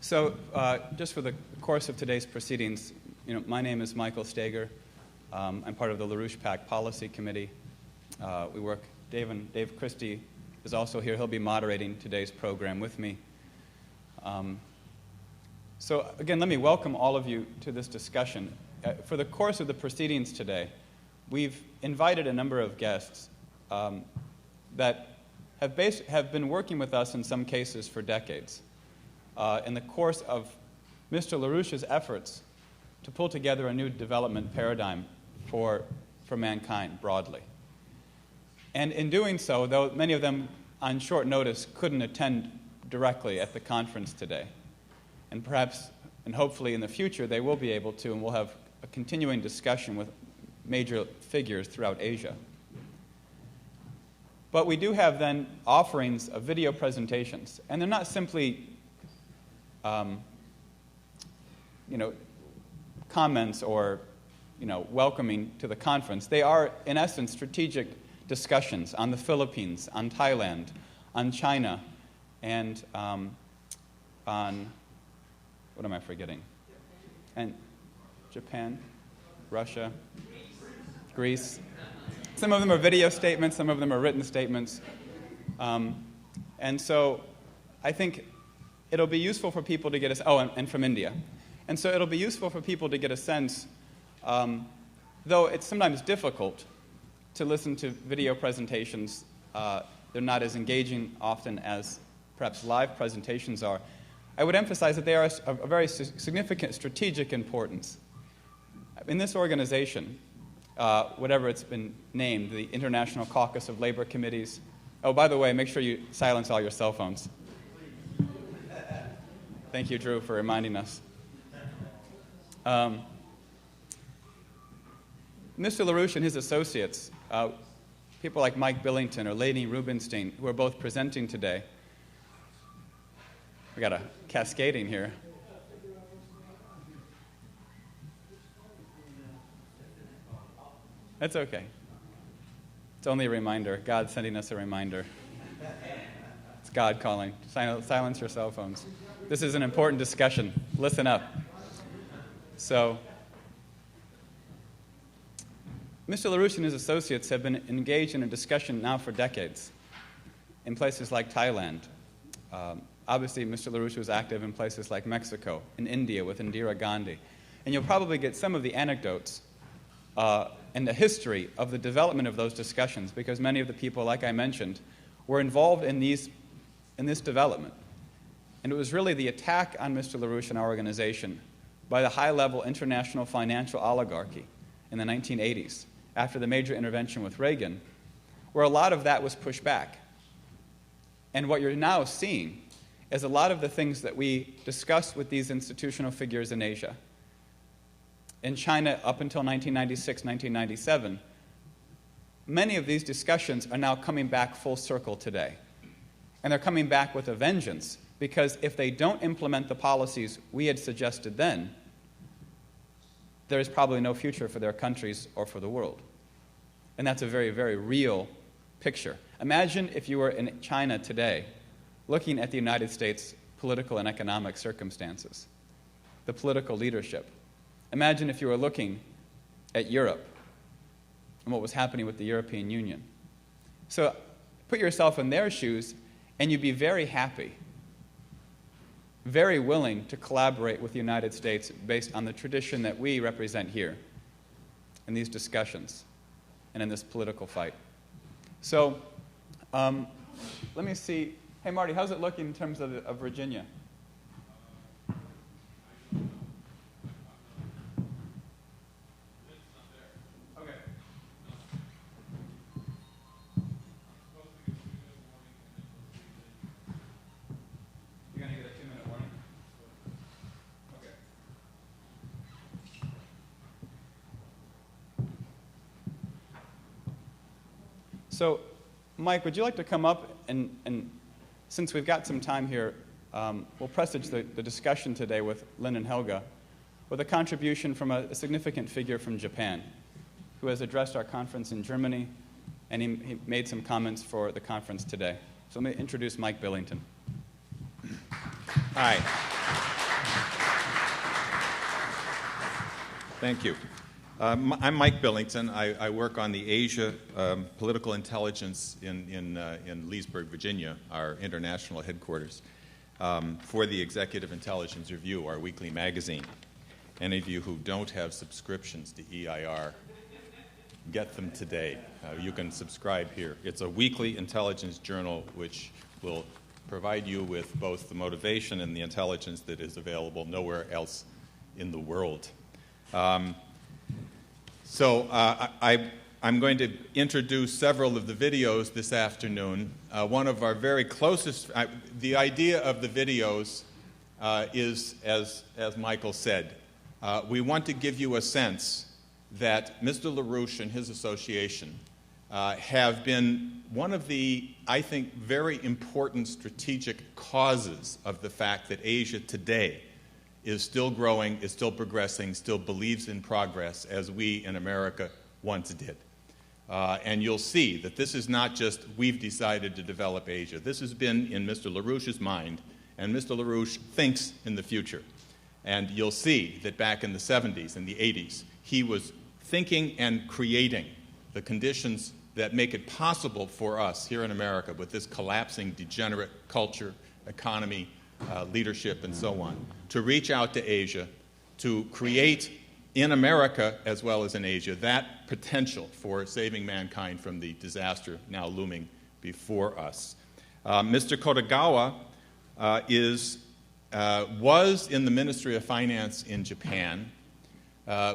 So just for the course of today's proceedings, my name is Michael Steger. I'm part of the LaRouche PAC Policy Committee. Dave Christie is also here. He'll be moderating today's program with me. So again, let me welcome all of you to this discussion. For the course of the proceedings today, we've invited a number of guests that have been working with us in some cases for decades. In the course of Mr. LaRouche's efforts to pull together a new development paradigm for mankind broadly. And in doing so, though many of them on short notice couldn't attend directly at the conference today, and perhaps and hopefully in the future they will be able to, and we'll have a continuing discussion with major figures throughout Asia. But we do have then offerings of video presentations, and they're not simply comments or welcoming to the conference. They are, in essence, strategic discussions on the Philippines, on Thailand, on China, and on, what am I forgetting? And Japan, Russia, Greece. Some of them are video statements, some of them are written statements. And so I think it'll be useful for people to get and from India. And so it'll be useful for people to get a sense, though it's sometimes difficult to listen to video presentations. They're not as engaging often as perhaps live presentations are. I would emphasize that they are of a very significant strategic importance. In this organization, whatever it's been named, the International Caucus of Labor Committees. Oh, by the way, make sure you silence all your cell phones. Thank you, Drew, for reminding us. Mr. LaRouche and his associates, people like Mike Billington or Lady Rubenstein, who are both presenting today. We got a cascading here. That's okay. It's only a reminder. God's sending us a reminder. It's God calling. Silence your cell phones. This is an important discussion. Listen up. So, Mr. LaRouche and his associates have been engaged in a discussion now for decades in places like Thailand. Obviously, Mr. LaRouche was active in places like Mexico, in India with Indira Gandhi. And you'll probably get some of the anecdotes and the history of the development of those discussions, because many of the people, like I mentioned, were involved in this development. And it was really the attack on Mr. LaRouche and our organization by the high-level international financial oligarchy in the 1980s, after the major intervention with Reagan, where a lot of that was pushed back. And what you're now seeing is a lot of the things that we discussed with these institutional figures in Asia. In China, up until 1996, 1997, many of these discussions are now coming back full circle today. And they're coming back with a vengeance, because if they don't implement the policies we had suggested then, there is probably no future for their countries or for the world. And that's a very, very real picture. Imagine if you were in China today, looking at the United States' political and economic circumstances, the political leadership. Imagine if you were looking at Europe and what was happening with the European Union. So put yourself in their shoes, and you'd be very happy, very willing to collaborate with the United States based on the tradition that we represent here in these discussions and in this political fight. So let me see. Hey, Marty, how's it looking in terms of Virginia? Okay. You're going to get a 2-minute warning? Okay. So, Mike, would you like to come up and since we've got some time here, we'll presage the discussion today with Lynn and Helga with a contribution from a significant figure from Japan who has addressed our conference in Germany, and he made some comments for the conference today. So let me introduce Mike Billington. Hi. Thank you. I'm Mike Billington. I work on the Asia political intelligence in Leesburg, Virginia, our international headquarters, for the Executive Intelligence Review, our weekly magazine. Any of you who don't have subscriptions to EIR, get them today. You can subscribe here. It's a weekly intelligence journal which will provide you with both the motivation and the intelligence that is available nowhere else in the world. I'm going to introduce several of the videos this afternoon. One of our very closest, the idea of the videos is, as Michael said, we want to give you a sense that Mr. LaRouche and his association have been one of the, I think, very important strategic causes of the fact that Asia today is still growing, is still progressing, still believes in progress as we in America once did. And you'll see that this is not just we've decided to develop Asia. This has been in Mr. LaRouche's mind, and Mr. LaRouche thinks in the future. And you'll see that back in the 70s and the 80s, he was thinking and creating the conditions that make it possible for us here in America with this collapsing, degenerate culture, economy, leadership, and so on, to reach out to Asia, to create in America as well as in Asia that potential for saving mankind from the disaster now looming before us. Mr. Kodagawa was in the Ministry of Finance in Japan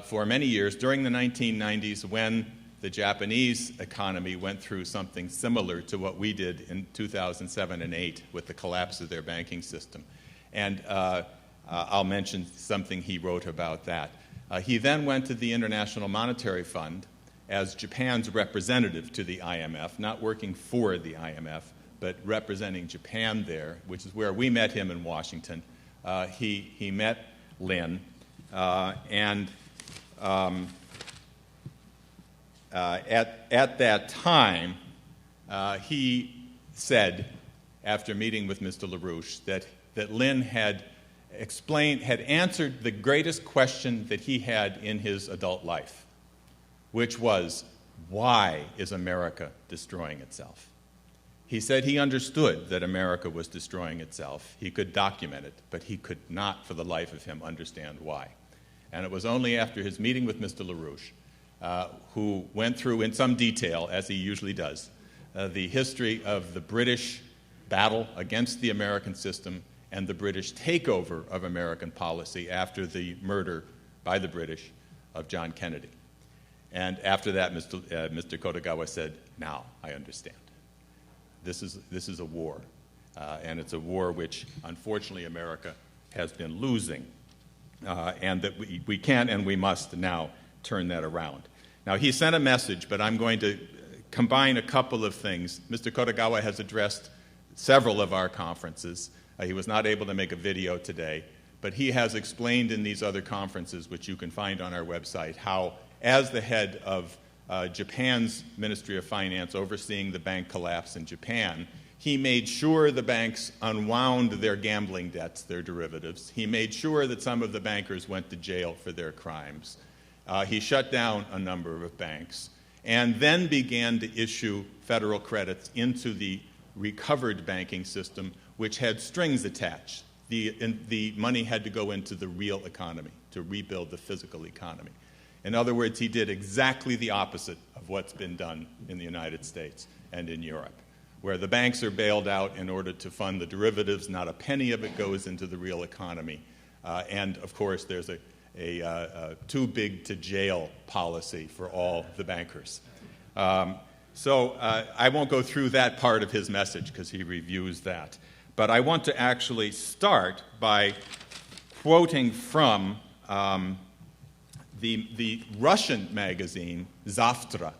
for many years during the 1990s when the Japanese economy went through something similar to what we did in 2007 and 8 with the collapse of their banking system. And I'll mention something he wrote about that. He then went to the International Monetary Fund as Japan's representative to the IMF, not working for the IMF, but representing Japan there, which is where we met him in Washington. He met Lin, and at that time, he said, after meeting with Mr. LaRouche, that Lin had answered the greatest question that he had in his adult life, which was, why is America destroying itself? He said he understood that America was destroying itself. He could document it, but he could not for the life of him understand why. And it was only after his meeting with Mr. LaRouche, who went through in some detail, as he usually does, the history of the British battle against the American system and the British takeover of American policy after the murder by the British of John Kennedy. And after that, Mr. Kodagawa said, now I understand. This is a war, and it's a war which, unfortunately, America has been losing, and that we can and we must now turn that around. Now, he sent a message, but I'm going to combine a couple of things. Mr. Kodagawa has addressed several of our conferences. He was not able to make a video today, but he has explained in these other conferences, which you can find on our website, how, as the head of Japan's Ministry of Finance overseeing the bank collapse in Japan, he made sure the banks unwound their gambling debts, their derivatives. He made sure that some of the bankers went to jail for their crimes. He shut down a number of banks and then began to issue federal credits into the recovered banking system, which had strings attached. The money had to go into the real economy to rebuild the physical economy. In other words, he did exactly the opposite of what's been done in the United States and in Europe, where the banks are bailed out in order to fund the derivatives. Not a penny of it goes into the real economy. And, of course, there's a too big to jail policy for all the bankers. So I won't go through that part of his message because he reviews that. But I want to actually start by quoting from the Russian magazine Zavtra,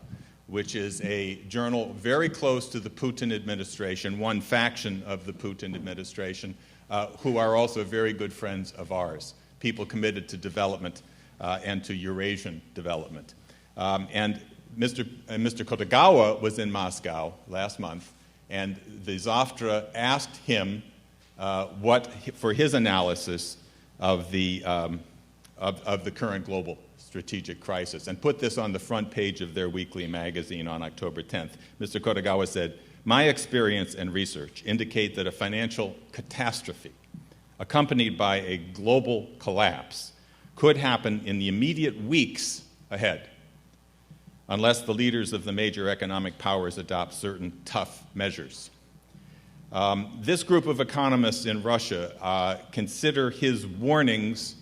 which is a journal very close to the Putin administration, one faction of the Putin administration, who are also very good friends of ours, people committed to development and to Eurasian development. And Mr. Kodagawa was in Moscow last month, and the Zavtra asked him for his analysis of the of the current global strategic crisis, and put this on the front page of their weekly magazine on October 10th. Mr. Kotegawa said, "My experience and research indicate that a financial catastrophe accompanied by a global collapse could happen in the immediate weeks ahead, unless the leaders of the major economic powers adopt certain tough measures." This group of economists in Russia consider his warnings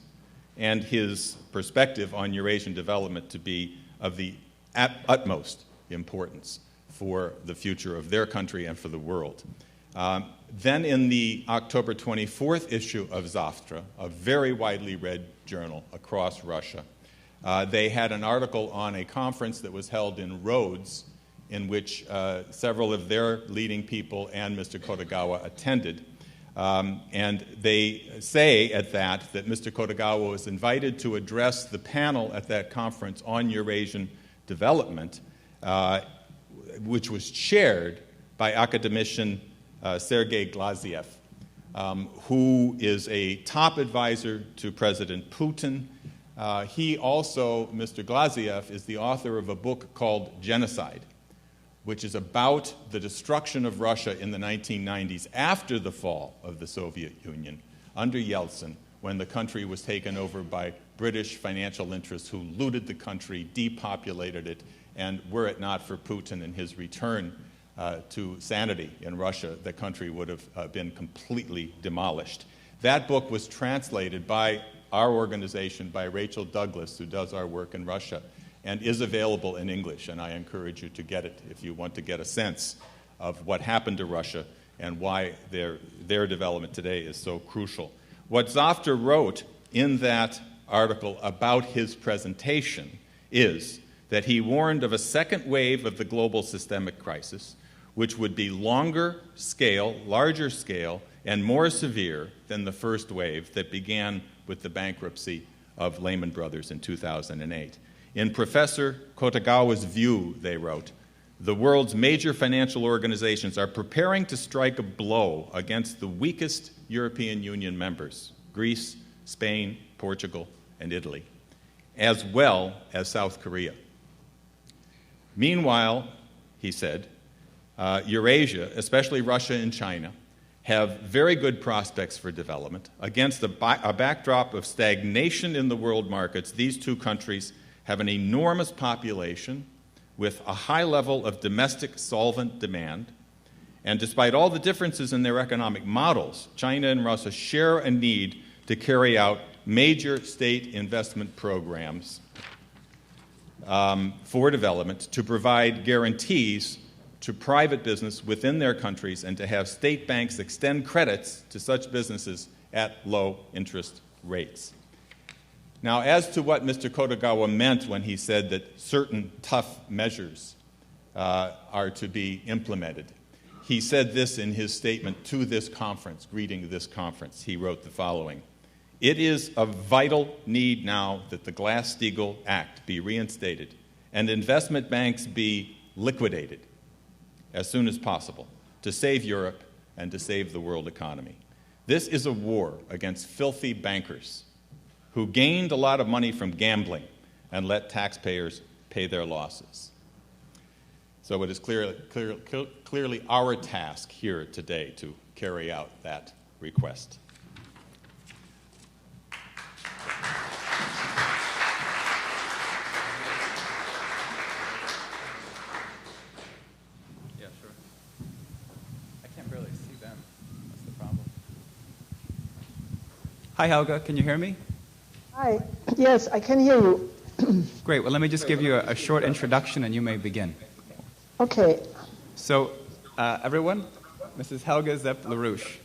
and his perspective on Eurasian development to be of the utmost importance for the future of their country and for the world. Then in the October 24th issue of Zavtra, a very widely read journal across Russia, they had an article on a conference that was held in Rhodes in which several of their leading people and Mr. Kotegawa attended. And they say at that Mr. Kotegawa was invited to address the panel at that conference on Eurasian development, which was chaired by academician Sergei Glaziev, who is a top advisor to President Putin. He also, Mr. Glaziev, is the author of a book called Genocide, which is about the destruction of Russia in the 1990s after the fall of the Soviet Union under Yeltsin, when the country was taken over by British financial interests who looted the country, depopulated it, and were it not for Putin and his return to sanity in Russia, the country would have been completely demolished. That book was translated by our organization, by Rachel Douglas, who does our work in Russia, and is available in English, and I encourage you to get it if you want to get a sense of what happened to Russia and why their development today is so crucial. What Zavtra wrote in that article about his presentation is that he warned of a second wave of the global systemic crisis, which would be larger scale, and more severe than the first wave that began with the bankruptcy of Lehman Brothers in 2008. In Professor Kotegawa's view, they wrote, the world's major financial organizations are preparing to strike a blow against the weakest European Union members, Greece, Spain, Portugal, and Italy, as well as South Korea. Meanwhile, he said, Eurasia, especially Russia and China, have very good prospects for development. Against a backdrop of stagnation in the world markets, these two countries have an enormous population with a high level of domestic solvent demand. And despite all the differences in their economic models, China and Russia share a need to carry out major state investment programs for development, to provide guarantees to private business within their countries, and to have state banks extend credits to such businesses at low interest rates. Now, as to what Mr. Kotegawa meant when he said that certain tough measures are to be implemented, he said this in his statement to this conference, greeting this conference. He wrote the following: "It is of vital need now that the Glass-Steagall Act be reinstated and investment banks be liquidated as soon as possible to save Europe and to save the world economy. This is a war against filthy bankers who gained a lot of money from gambling and let taxpayers pay their losses." So it is clearly our task here today to carry out that request. Yeah, sure. I can't barely see them. That's the problem. Hi, Helga. Can you hear me? Hi. Yes, I can hear you. Great. Well, let me just give you a short introduction, and you may begin. Okay. So, everyone, Mrs. Helga Zepp-LaRouche.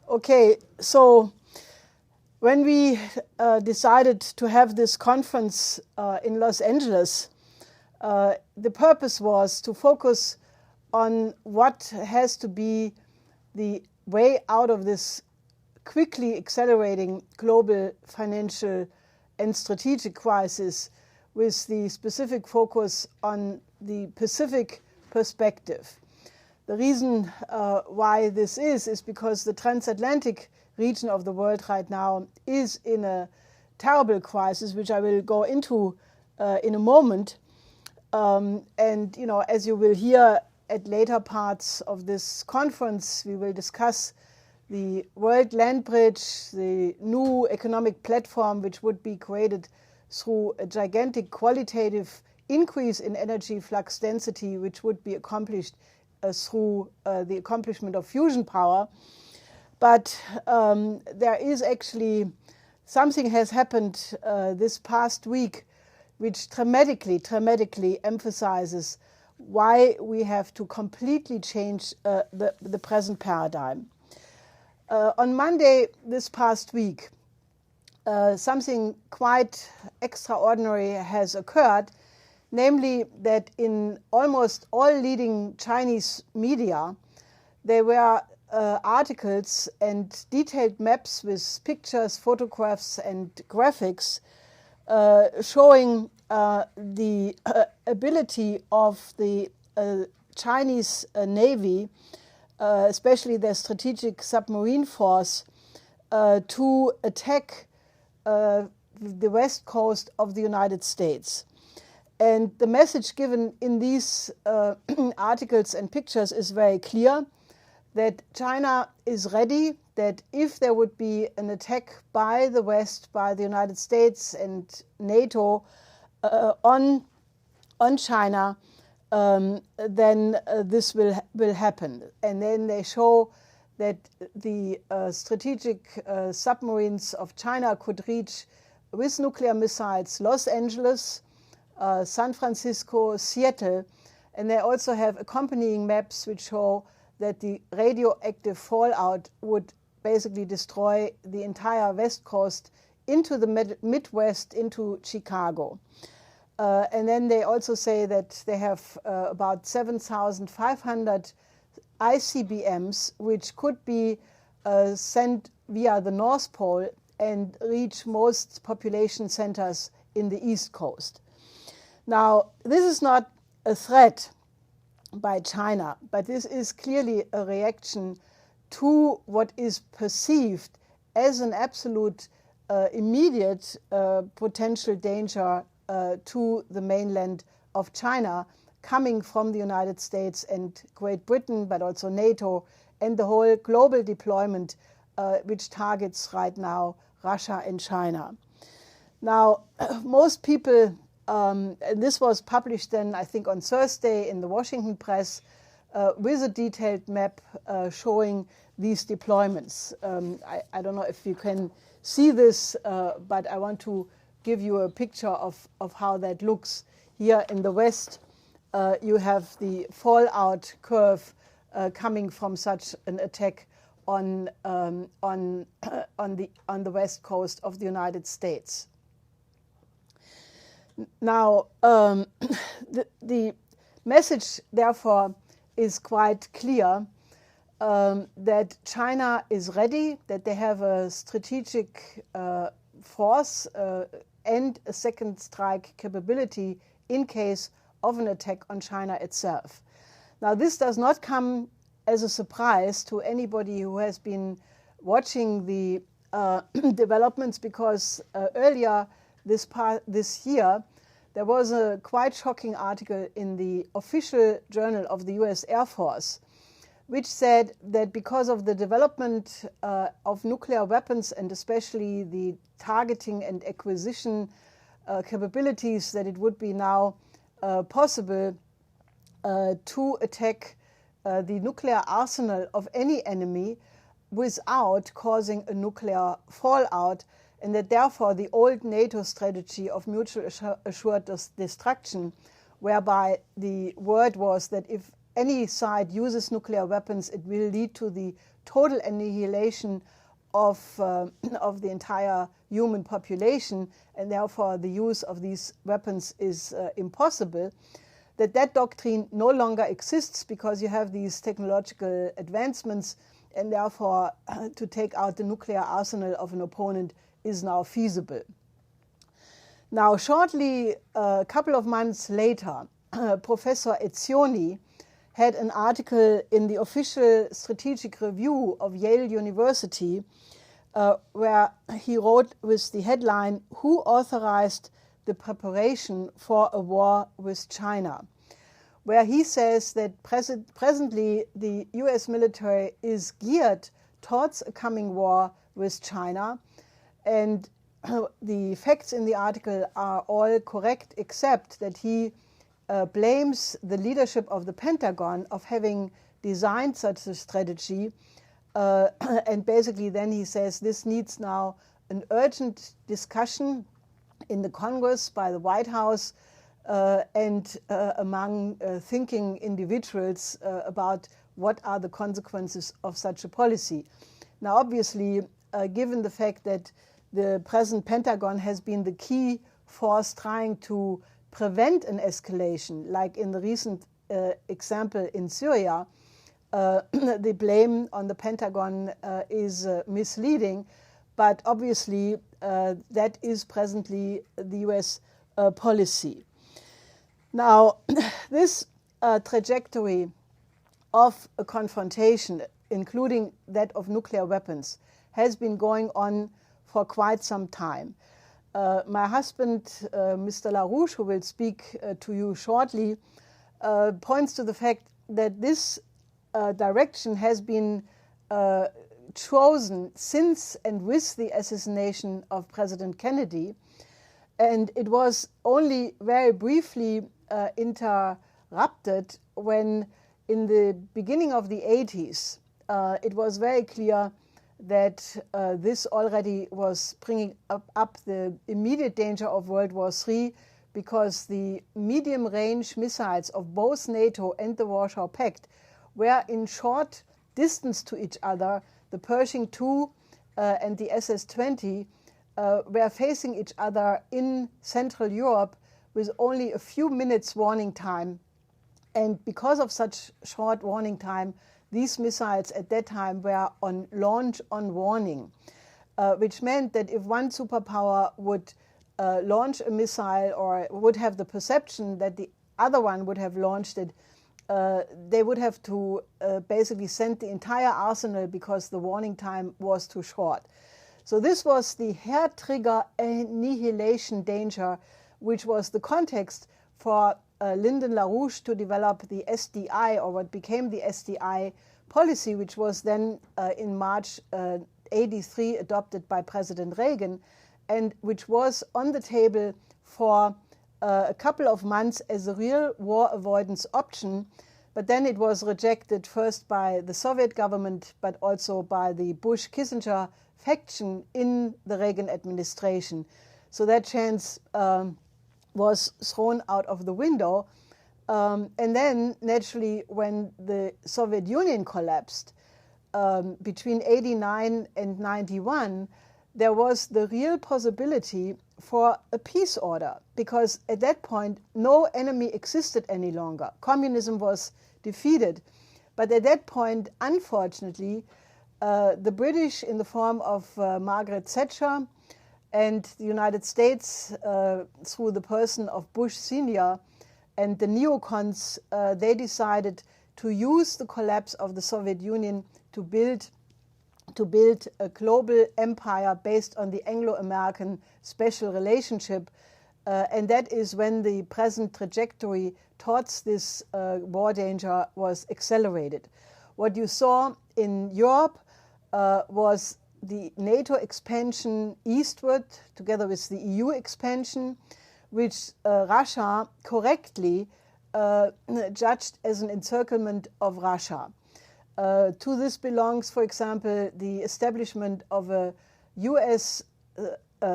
Okay, so when we decided to have this conference in Los Angeles, the purpose was to focus on what has to be the way out of this quickly accelerating global financial and strategic crisis with the specific focus on the Pacific perspective. The reason why this is because the transatlantic region of the world right now is in a terrible crisis, which I will go into in a moment. And, you know, as you will hear at later parts of this conference, we will discuss the World Land Bridge, the new economic platform which would be created through a gigantic qualitative increase in energy flux density, which would be accomplished through the accomplishment of fusion power. But there is actually something has happened this past week which dramatically emphasizes why we have to completely change the present paradigm. On Monday this past week, something quite extraordinary has occurred, namely that in almost all leading Chinese media, there were articles and detailed maps with pictures, photographs, and graphics showing the ability of the Chinese Navy, especially their strategic submarine force, to attack the west coast of the United States. And the message given in these articles and pictures is very clear, that China is ready, that if there would be an attack by the West, by the United States and NATO on China, then this will happen. And then they show that the strategic submarines of China could reach, with nuclear missiles, Los Angeles, San Francisco, Seattle, and they also have accompanying maps which show that the radioactive fallout would basically destroy the entire West Coast into the Midwest, into Chicago. And then they also say that they have about 7,500 ICBMs, which could be sent via the North Pole and reach most population centers in the East Coast. Now, this is not a threat by China, but this is clearly a reaction to what is perceived as an absolute immediate potential danger to the mainland of China, coming from the United States and Great Britain, but also NATO, and the whole global deployment which targets right now Russia and China. Now, most people, and this was published then, I think, on Thursday in the Washington Press, with a detailed map showing these deployments. I don't know if you can see this, but I want to give you a picture of how that looks. Here in the West, you have the fallout curve coming from such an attack on the west coast of the United States. Now, the message, therefore, is quite clear that China is ready, that they have a strategic force and a second strike capability in case of an attack on China itself. Now, this does not come as a surprise to anybody who has been watching the developments, because earlier this year, there was a quite shocking article in the official journal of the US Air Force, which said that because of the development of nuclear weapons, and especially the targeting and acquisition capabilities, that it would be now possible to attack the nuclear arsenal of any enemy without causing a nuclear fallout, and that therefore the old NATO strategy of mutual assured destruction, whereby the word was that if any side uses nuclear weapons, it will lead to the total annihilation of the entire human population, and therefore the use of these weapons is impossible, that doctrine no longer exists, because you have these technological advancements, and therefore to take out the nuclear arsenal of an opponent is now feasible. Now, shortly, a couple of months later, Professor Etzioni had an article in the official strategic review of Yale University where he wrote with the headline, "Who authorized the preparation for a war with China?" where he says that presently the US military is geared towards a coming war with China, and the facts in the article are all correct except that he blames the leadership of the Pentagon of having designed such a strategy, and basically then he says this needs now an urgent discussion in the Congress, by the White House, and among thinking individuals about what are the consequences of such a policy. Now, obviously, given the fact that the present Pentagon has been the key force trying to prevent an escalation, like in the recent example in Syria, the blame on the Pentagon is misleading, but obviously that is presently the US policy. Now, this trajectory of a confrontation, including that of nuclear weapons, has been going on for quite some time. My husband, Mr. LaRouche, who will speak to you shortly, points to the fact that this direction has been chosen since and with the assassination of President Kennedy, and it was only very briefly interrupted when, in the beginning of the 80s, it was very clear that this already was bringing up the immediate danger of World War III, because the medium-range missiles of both NATO and the Warsaw Pact were in short distance to each other. The Pershing II and the SS-20 were facing each other in Central Europe with only a few minutes warning time. And because of such short warning time, these missiles at that time were on launch on warning, which meant that if one superpower would launch a missile or would have the perception that the other one would have launched it, they would have to basically send the entire arsenal because the warning time was too short. So this was the hair trigger annihilation danger, which was the context for Lyndon LaRouche to develop the SDI, or what became the SDI policy, which was then in March 83 adopted by President Reagan, and which was on the table for a couple of months as a real war avoidance option. But then it was rejected first by the Soviet government, but also by the Bush-Kissinger faction in the Reagan administration. So that chance was thrown out of the window. And then, naturally, when the Soviet Union collapsed between 89 and 91, there was the real possibility for a peace order, because at that point, no enemy existed any longer. Communism was defeated. But at that point, unfortunately, the British, in the form of Margaret Thatcher, and the United States, through the person of Bush Sr., and the neocons, they decided to use the collapse of the Soviet Union to build a global empire based on the Anglo-American special relationship. And that is when the present trajectory towards this war danger was accelerated. What you saw in Europe was the NATO expansion eastward, together with the EU expansion, which Russia correctly judged as an encirclement of Russia. To this belongs, for example, the establishment of a US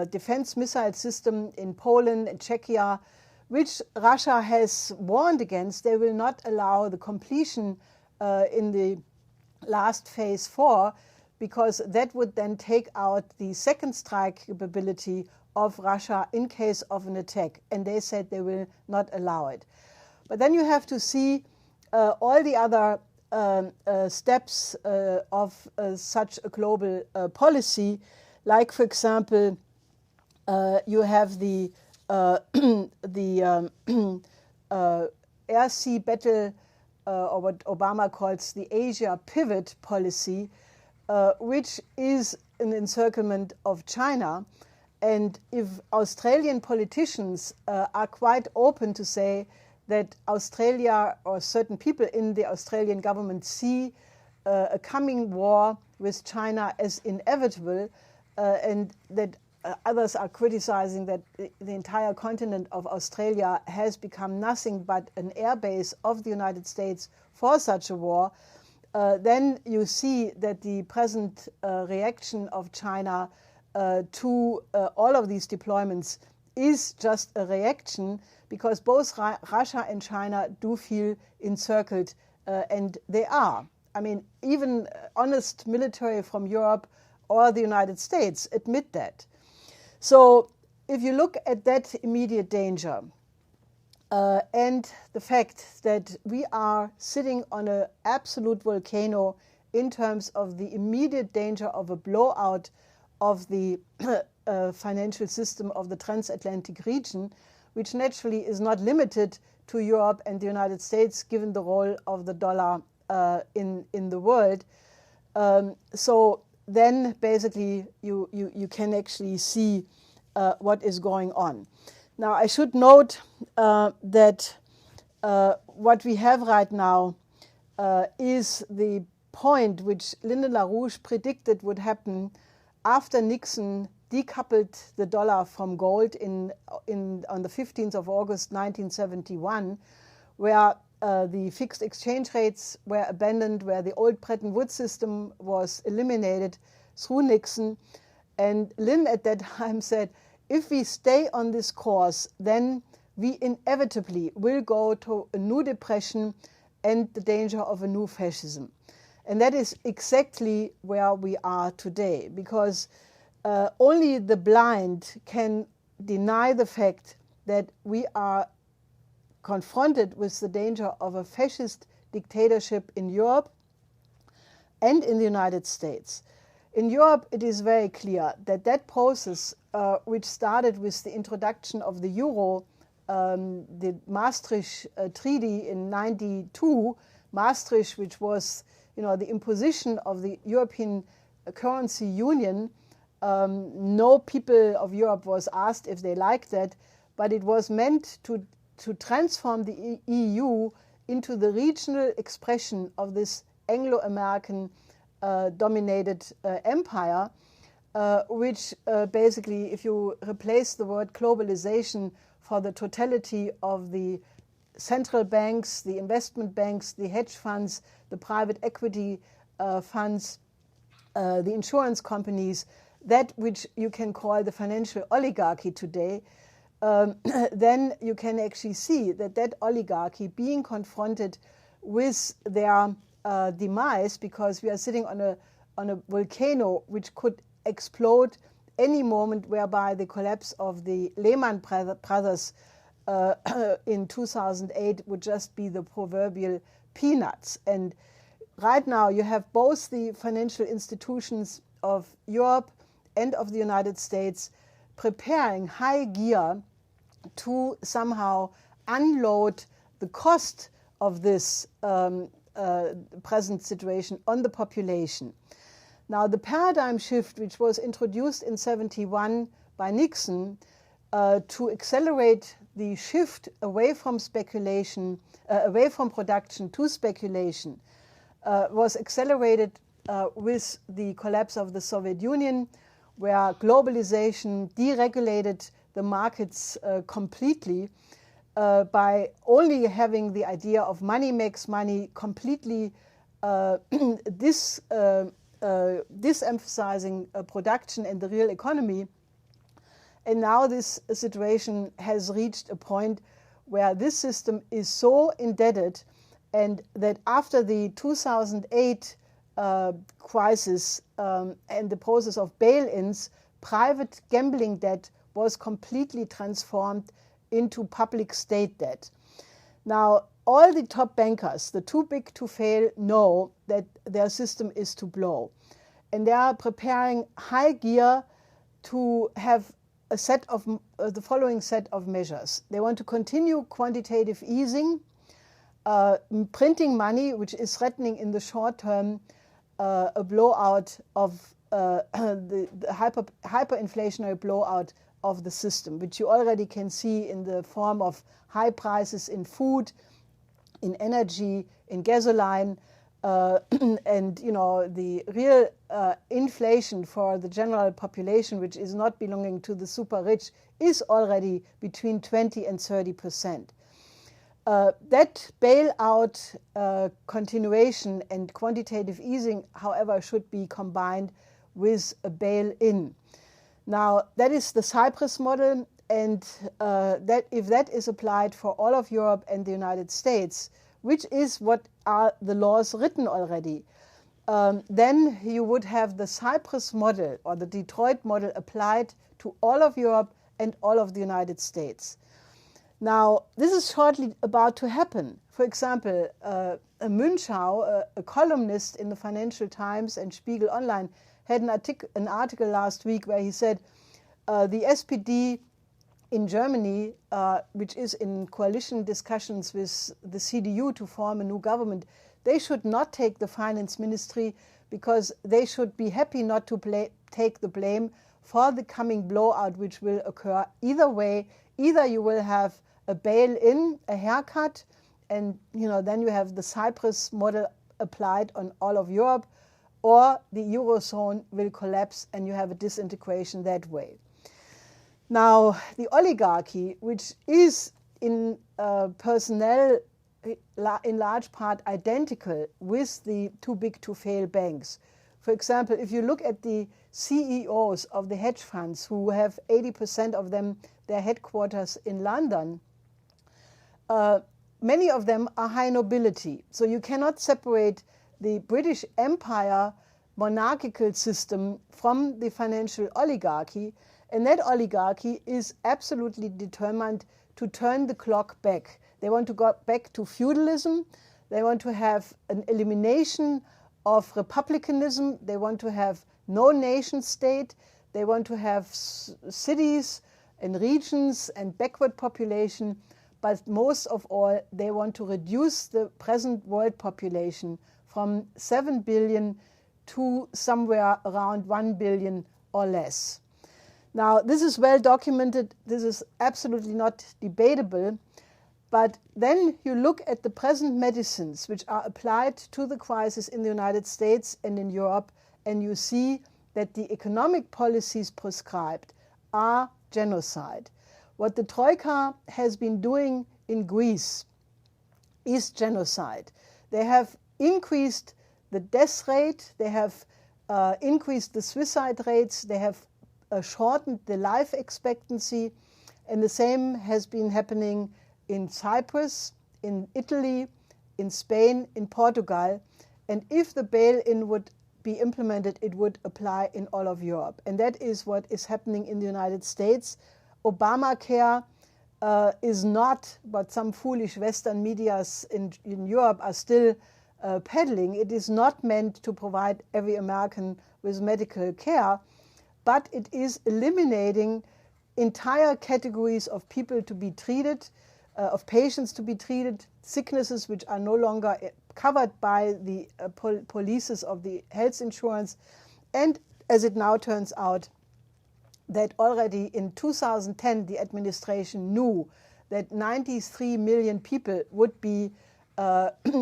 defense missile system in Poland and Czechia, which Russia has warned against. They will not allow the completion in the last phase 4, because that would then take out the second strike capability of Russia in case of an attack. And they said they will not allow it. But then you have to see all the other steps of such a global policy, like, for example, you have the the air-sea battle, or what Obama calls the Asia pivot policy, which is an encirclement of China. And if Australian politicians are quite open to say that Australia or certain people in the Australian government see a coming war with China as inevitable, and that others are criticizing that the entire continent of Australia has become nothing but an airbase of the United States for such a war, then you see that the present reaction of China to all of these deployments is just a reaction, because both Russia and China do feel encircled, and they are. I mean, even honest military from Europe or the United States admit that. So if you look at that immediate danger and the fact that we are sitting on an absolute volcano in terms of the immediate danger of a blowout of the financial system of the transatlantic region, which naturally is not limited to Europe and the United States, given the role of the dollar in the world. So then basically you can actually see what is going on. Now I should note that what we have right now is the point which LaRouche predicted would happen after Nixon decoupled the dollar from gold on the 15th of August 1971, where the fixed exchange rates were abandoned, where the old Bretton Woods system was eliminated through Nixon. And Lynn at that time said, if we stay on this course, then we inevitably will go to a new depression and the danger of a new fascism. And that is exactly where we are today, because only the blind can deny the fact that we are confronted with the danger of a fascist dictatorship in Europe and in the United States. In Europe, it is very clear that that process, which started with the introduction of the euro, the Maastricht Treaty in 92, Maastricht, which was, the imposition of the European currency union. No people of Europe was asked if they liked that, but it was meant to transform the EU into the regional expression of this Anglo-American dominated empire, which basically, if you replace the word globalization for the totality of the central banks, the investment banks, the hedge funds, the private equity funds, the insurance companies, that which you can call the financial oligarchy today, then you can actually see that oligarchy being confronted with their demise, because we are sitting on a volcano which could explode any moment, whereby the collapse of the Lehman Brothers in 2008 would just be the proverbial peanuts. And right now you have both the financial institutions of Europe and of the United States preparing high gear to somehow unload the cost of this present situation on the population. Now, the paradigm shift, which was introduced in 1971 by Nixon to accelerate the shift away from speculation, away from production to speculation, was accelerated with the collapse of the Soviet Union, where globalization deregulated the markets completely by only having the idea of money makes money, completely disemphasizing production and the real economy. And now this situation has reached a point where this system is so indebted, and that after the 2008 crisis and the process of bail-ins, private gambling debt was completely transformed into public state debt. Now, all the top bankers, the too big to fail, know that their system is to blow. And they are preparing high gear to have the following set of measures. They want to continue quantitative easing, printing money, which is threatening in the short term a blowout of the hyperinflationary blowout of the system, which you already can see in the form of high prices in food, in energy, in gasoline, and the real inflation for the general population, which is not belonging to the super rich, is already between 20 and 30%. That bailout continuation and quantitative easing, however, should be combined with a bail-in. Now, that is the Cyprus model, and that if that is applied for all of Europe and the United States, which is what are the laws written already, then you would have the Cyprus model or the Detroit model applied to all of Europe and all of the United States. Now, this is shortly about to happen. For example, Münchau, a columnist in the Financial Times and Spiegel Online, had an article last week where he said the SPD in Germany, which is in coalition discussions with the CDU to form a new government, they should not take the finance ministry because they should be happy not to take the blame for the coming blowout which will occur. Either way, either you will have a bail-in, a haircut, and then you have the Cyprus model applied on all of Europe, or the Eurozone will collapse and you have a disintegration that way. Now, the oligarchy, which is in personnel in large part identical with the too big to fail banks. For example, if you look at the CEOs of the hedge funds, who have 80% of them, their headquarters in London, many of them are high nobility. So you cannot separate the British Empire monarchical system from the financial oligarchy. And that oligarchy is absolutely determined to turn the clock back. They want to go back to feudalism. They want to have an elimination of republicanism. They want to have no nation state. They want to have cities and regions and backward population. But most of all, they want to reduce the present world population from 7 billion to somewhere around 1 billion or less. Now, this is well documented. This is absolutely not debatable. But then you look at the present medicines which are applied to the crisis in the United States and in Europe, and you see that the economic policies prescribed are genocide. What the Troika has been doing in Greece is genocide. They have increased the death rate, they have increased the suicide rates, they have shortened the life expectancy, and the same has been happening in Cyprus, in Italy, in Spain, in Portugal. And if the bail-in would be implemented, it would apply in all of Europe. And that is what is happening in the United States. Obamacare is not what some foolish Western medias in Europe are still peddling. It is not meant to provide every American with medical care, but it is eliminating entire categories of people to be treated, of patients to be treated, sicknesses which are no longer covered by the policies of the health insurance. And as it now turns out, that already in 2010 the administration knew that 93 million people would be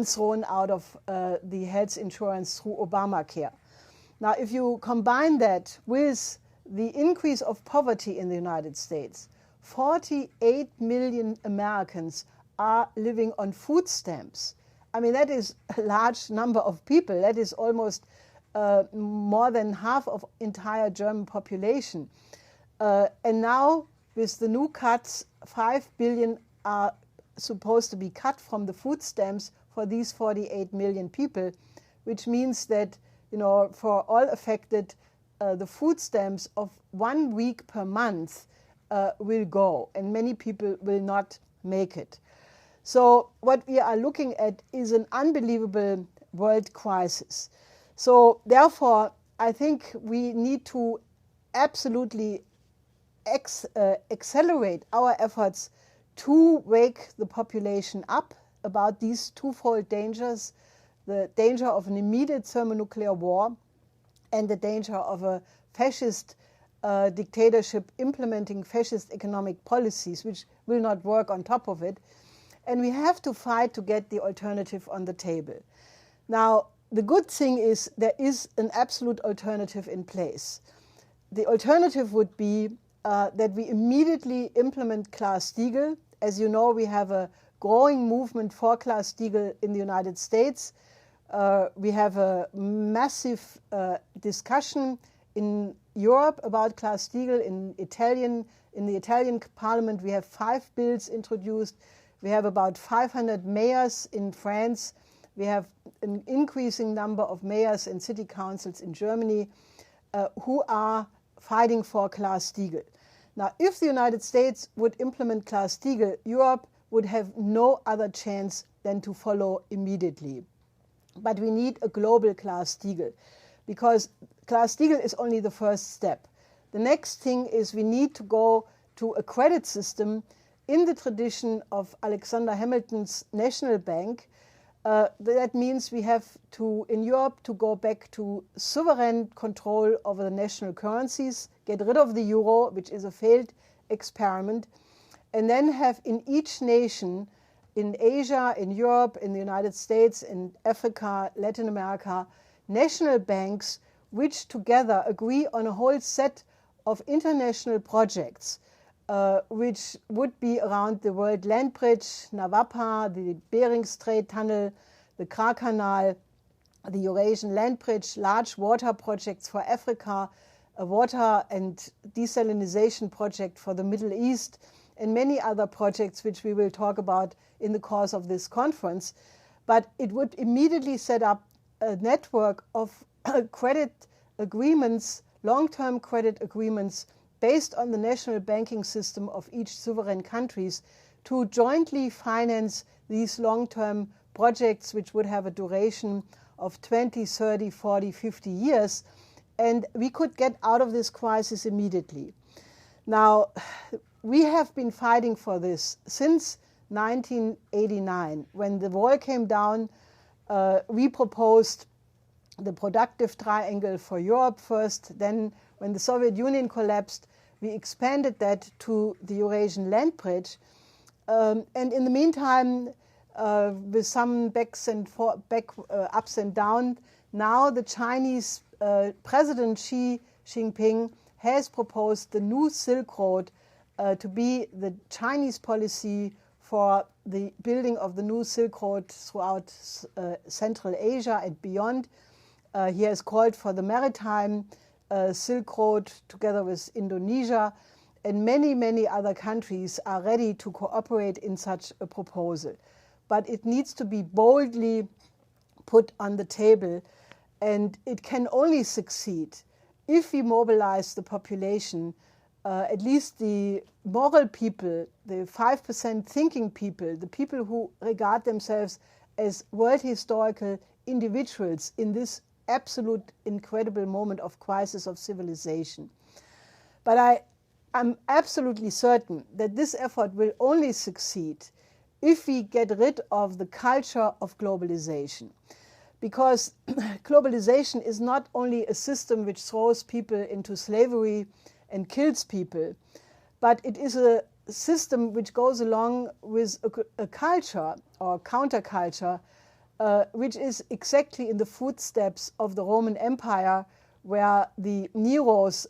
thrown out of the health insurance through Obamacare. Now, if you combine that with the increase of poverty in the United States, 48 million Americans are living on food stamps. I mean, that is a large number of people. That is almost more than half of entire German population. And now, with the new cuts, 5 billion are supposed to be cut from the food stamps for these 48 million people, which means that, for all affected, the food stamps of 1 week per month will go, and many people will not make it. So what we are looking at is an unbelievable world crisis. So therefore, I think we need to absolutely accelerate our efforts to wake the population up about these twofold dangers, the danger of an immediate thermonuclear war and the danger of a fascist dictatorship implementing fascist economic policies, which will not work on top of it. And we have to fight to get the alternative on the table. Now, the good thing is there is an absolute alternative in place. The alternative would be that we immediately implement Glass-Steagall. As you know, we have a growing movement for Glass-Steagall in the United States. We have a massive discussion in Europe about Glass-Steagall. In the Italian Parliament, we have 5 bills introduced. We have about 500 mayors in France. We have an increasing number of mayors and city councils in Germany who are fighting for Glass-Steagall. Now, if the United States would implement Glass-Steagall, Europe would have no other chance than to follow immediately. But we need a global Glass-Steagall, because Glass-Steagall is only the first step. The next thing is we need to go to a credit system in the tradition of Alexander Hamilton's National Bank. That means we have to, in Europe, to go back to sovereign control over the national currencies, get rid of the euro, which is a failed experiment, and then have in each nation, in Asia, in Europe, in the United States, in Africa, Latin America, national banks which together agree on a whole set of international projects, which would be around the World Land Bridge, Navapa, the Bering Strait Tunnel, the Kra Canal, the Eurasian Land Bridge, large water projects for Africa, a water and desalination project for the Middle East, and many other projects which we will talk about in the course of this conference. But it would immediately set up a network of credit agreements, long-term credit agreements, based on the national banking system of each sovereign countries to jointly finance these long-term projects, which would have a duration of 20, 30, 40, 50 years. And we could get out of this crisis immediately. Now, we have been fighting for this since 1989. When the wall came down, we proposed the productive triangle for Europe first. Then, when the Soviet Union collapsed, we expanded that to the Eurasian Land Bridge. And in the meantime, with some ups and downs, now the Chinese President Xi Jinping has proposed the new Silk Road to be the Chinese policy for the building of the new Silk Road throughout Central Asia and beyond. He has called for the maritime Silk Road together with Indonesia, and many, many other countries are ready to cooperate in such a proposal. But it needs to be boldly put on the table, and it can only succeed if we mobilize the population, at least the moral people, the 5% thinking people, the people who regard themselves as world historical individuals in this absolute incredible moment of crisis of civilization. But I'm absolutely certain that this effort will only succeed if we get rid of the culture of globalization. Because globalization is not only a system which throws people into slavery and kills people, but it is a system which goes along with a culture or counterculture which is exactly in the footsteps of the Roman Empire, where the Neros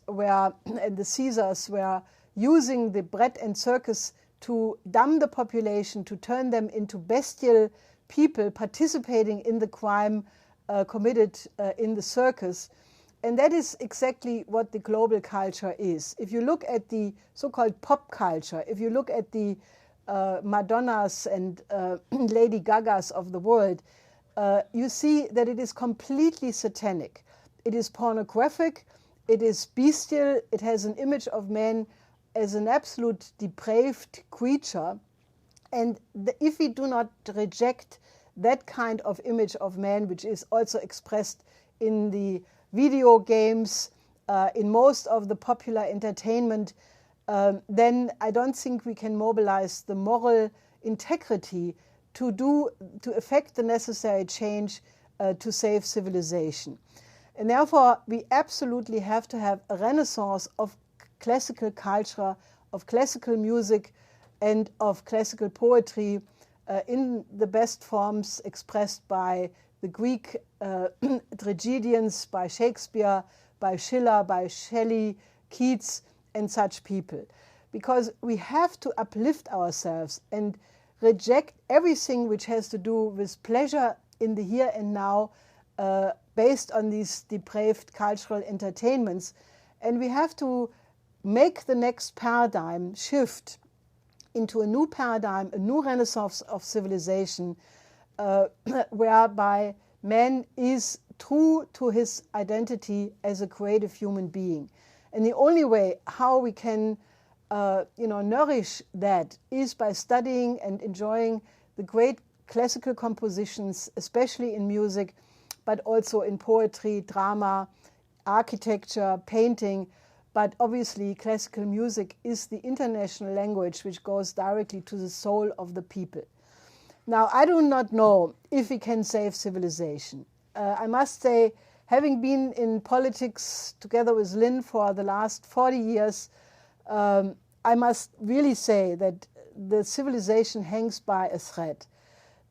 and the Caesars were using the bread and circus to dumb the population, to turn them into bestial people participating in the crime committed in the circus. And that is exactly what the global culture is. If you look at the so-called pop culture, if you look at the Madonnas and Lady Gagas of the world, you see that it is completely satanic. It is pornographic, it is bestial, it has an image of man as an absolute depraved creature. And if we do not reject that kind of image of man, which is also expressed in the video games, in most of the popular entertainment, then I don't think we can mobilize the moral integrity to effect the necessary change to save civilization. And therefore, we absolutely have to have a renaissance of classical culture, of classical music, and of classical poetry in the best forms expressed by the Greek tragedians, by Shakespeare, by Schiller, by Shelley, Keats, and such people. Because we have to uplift ourselves and reject everything which has to do with pleasure in the here and now, based on these depraved cultural entertainments. And we have to make the next paradigm shift into a new paradigm, a new renaissance of civilization, whereby man is true to his identity as a creative human being. And the only way how we can nourish that is by studying and enjoying the great classical compositions, especially in music, but also in poetry, drama, architecture, painting. But obviously, classical music is the international language which goes directly to the soul of the people. Now, I do not know if we can save civilization. I must say, having been in politics together with Lynn for the last 40 years, I must really say that the civilization hangs by a thread.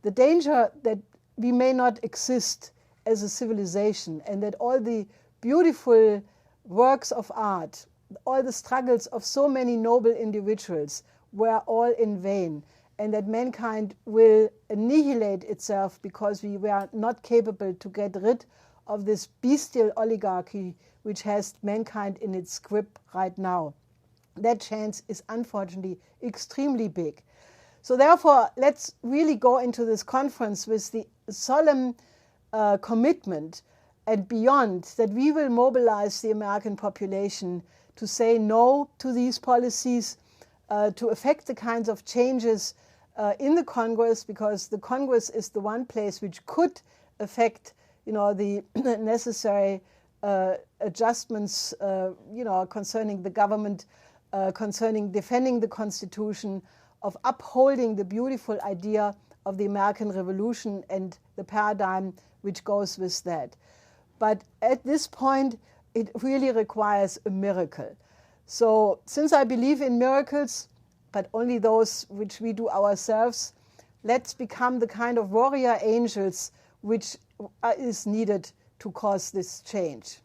The danger that we may not exist as a civilization and that all the beautiful works of art, all the struggles of so many noble individuals were all in vain, and that mankind will annihilate itself because we were not capable to get rid of this bestial oligarchy which has mankind in its grip right now. That chance is unfortunately extremely big. So therefore, let's really go into this conference with the solemn commitment and beyond that we will mobilize the American population to say no to these policies, to effect the kinds of changes in the Congress, because the Congress is the one place which could affect, the necessary adjustments, concerning the government, concerning defending the Constitution, of upholding the beautiful idea of the American Revolution and the paradigm which goes with that. But at this point, it really requires a miracle. So since I believe in miracles, but only those which we do ourselves, let's become the kind of warrior angels which is needed to cause this change.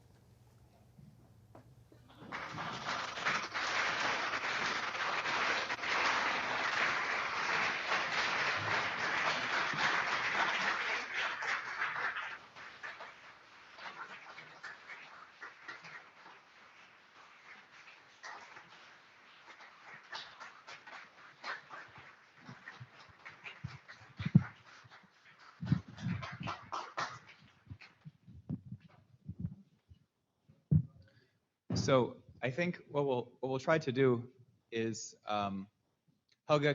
So I think what we'll try to do is, Helga,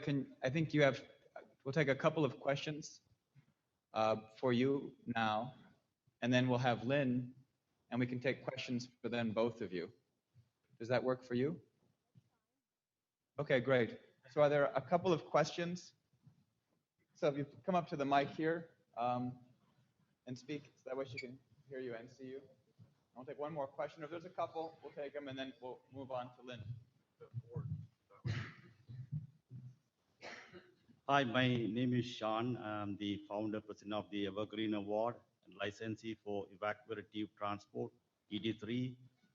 we'll take a couple of questions for you now, and then we'll have Lynn, and we can take questions for then both of you. Does that work for you? Okay, great. So are there a couple of questions? So if you come up to the mic here and speak, so that way she can hear you and see you. I'll take one more question. If there's a couple, we'll take them, and then we'll move on to Lynn. Hi, my name is Sean. I'm the founder president of the Evergreen Award and licensee for evacuative transport, ED3.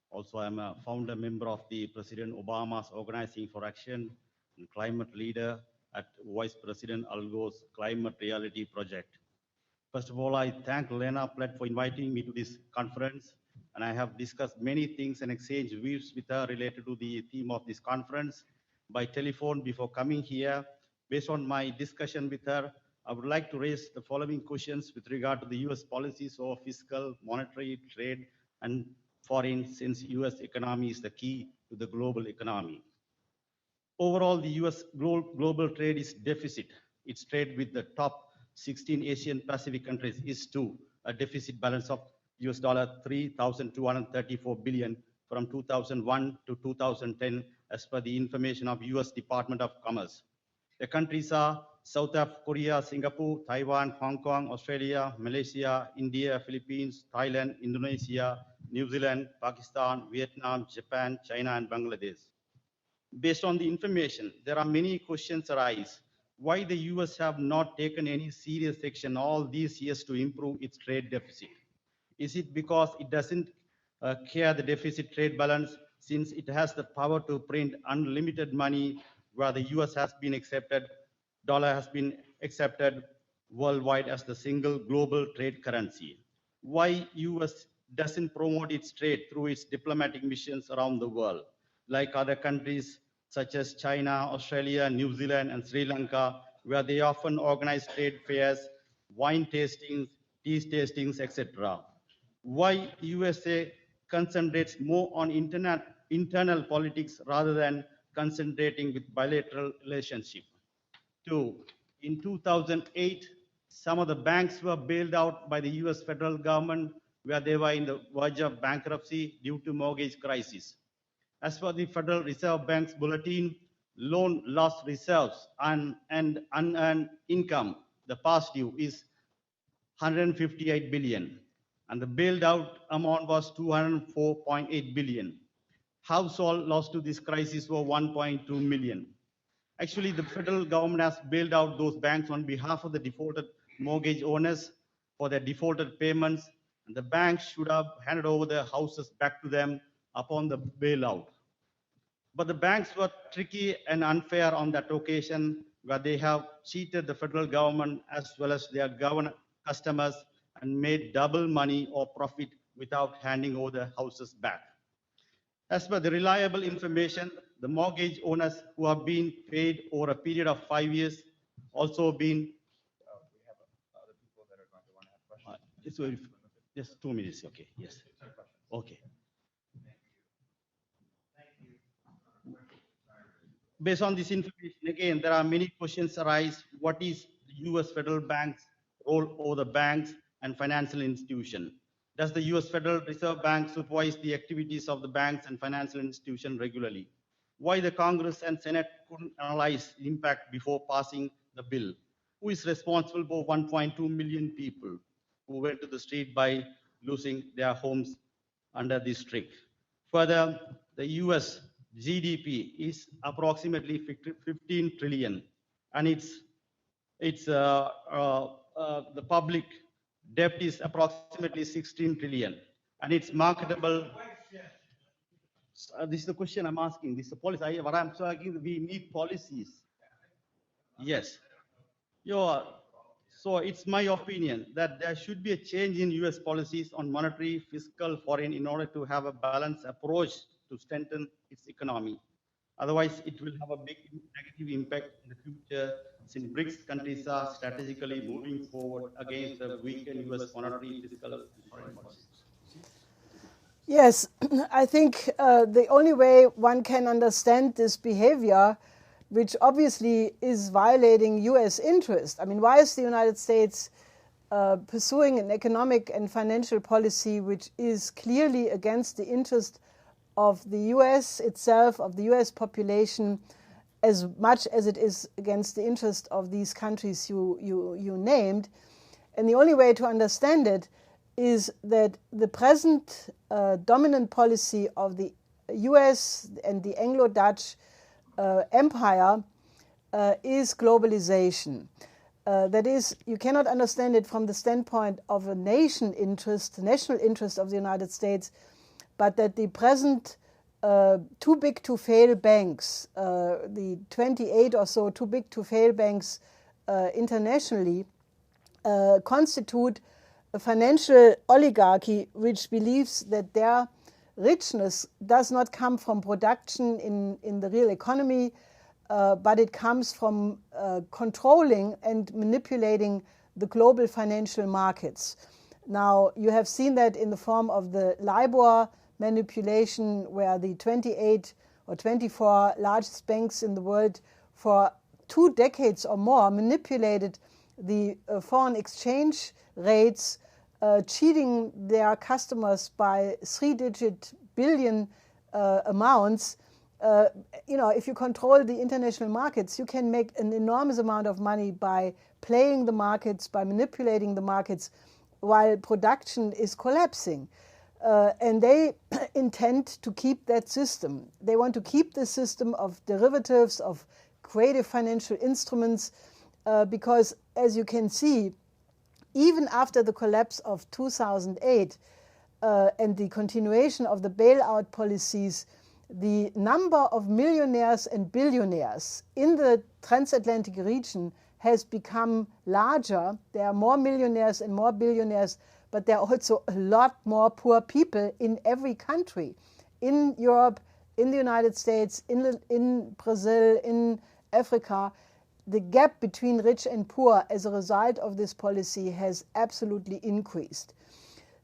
Also, I'm a founder member of the President Obama's Organizing for Action and climate leader at Vice President Al Gore's Climate Reality Project. First of all, I thank Lena Platt for inviting me to this conference, and I have discussed many things and exchanged views with her related to the theme of this conference by telephone before coming here. Based on my discussion with her, I would like to raise the following questions with regard to the US policies of fiscal, monetary, trade, and foreign, since US economy is the key to the global economy. Overall, the US global trade is deficit. Its trade with the top 16 Asian Pacific countries is to a deficit balance of $3,234 billion from 2001 to 2010, as per the information of US Department of Commerce. The countries are South Korea, Singapore, Taiwan, Hong Kong, Australia, Malaysia, India, Philippines, Thailand, Indonesia, New Zealand, Pakistan, Vietnam, Japan, China, and Bangladesh. Based on the information, there are many questions arise. Why the US have not taken any serious action all these years to improve its trade deficit? Is it because it doesn't care the deficit trade balance, since it has the power to print unlimited money, where the US has been accepted, dollar has been accepted worldwide as the single global trade currency? Why US doesn't promote its trade through its diplomatic missions around the world, like other countries such as China, Australia, New Zealand, and Sri Lanka, where they often organize trade fairs, wine tastings, tea tastings, etc. Why USA concentrates more on internal politics rather than concentrating with bilateral relationship? 2. In 2008, some of the banks were bailed out by the US federal government, where they were in the verge of bankruptcy due to mortgage crisis. As per the Federal Reserve Bank's bulletin, loan loss reserves and unearned income, the past due, is 158 billion, and the bailed out amount was 204.8 billion. Household loss to this crisis were 1.2 million. Actually, the federal government has bailed out those banks on behalf of the defaulted mortgage owners for their defaulted payments, and the banks should have handed over their houses back to them upon the bailout. But the banks were tricky and unfair on that occasion, where they have cheated the federal government as well as their customers and made double money or profit without handing over the houses back. As per the reliable information, the mortgage owners who have been paid over a period of 5 years also been. We have other people that are going to want to have questions. Just 2 minutes, okay, yes. Okay. Based on this information, again, there are many questions arise. What is the US federal bank's role over the banks and financial institutions? Does the US Federal Reserve Bank supervise the activities of the banks and financial institutions regularly? Why the Congress and Senate couldn't analyze the impact before passing the bill? Who is responsible for 1.2 million people who went to the street by losing their homes under this trick? Further, the US GDP is approximately 15 trillion, and the public debt is approximately 16 trillion, and it's marketable. This is the question I'm asking. This is the policy. What I'm saying, we need policies. Yes. So it's my opinion that there should be a change in US policies on monetary, fiscal, foreign in order to have a balanced approach to strengthen its economy. Otherwise, it will have a big negative impact in the future, since BRICS countries are strategically moving forward against the weakened US monetary, fiscal, and foreign policies. Yes, I think the only way one can understand this behavior, which obviously is violating US interest. I mean, why is the United States pursuing an economic and financial policy which is clearly against the interest of the US itself, of the US population, as much as it is against the interest of these countries you named? And the only way to understand it is that the present dominant policy of the US and the Anglo-Dutch empire is globalization. That is, you cannot understand it from the standpoint of a national interest of the United States, but that the present too big to fail banks, the 28 or so too big to fail banks internationally, constitute a financial oligarchy which believes that their richness does not come from production in the real economy, but it comes from controlling and manipulating the global financial markets. Now, you have seen that in the form of the LIBOR manipulation, where the 28 or 24 largest banks in the world for 2 decades or more manipulated the foreign exchange rates, cheating their customers by 3-digit billion amounts, if you control the international markets, you can make an enormous amount of money by playing the markets, by manipulating the markets, while production is collapsing. And they intend to keep that system. They want to keep the system of derivatives, of creative financial instruments, because, as you can see, even after the collapse of 2008 and the continuation of the bailout policies, the number of millionaires and billionaires in the transatlantic region has become larger. There are more millionaires and more billionaires, but there are also a lot more poor people in every country, in Europe, in the United States, in Brazil, in Africa. The gap between rich and poor as a result of this policy has absolutely increased.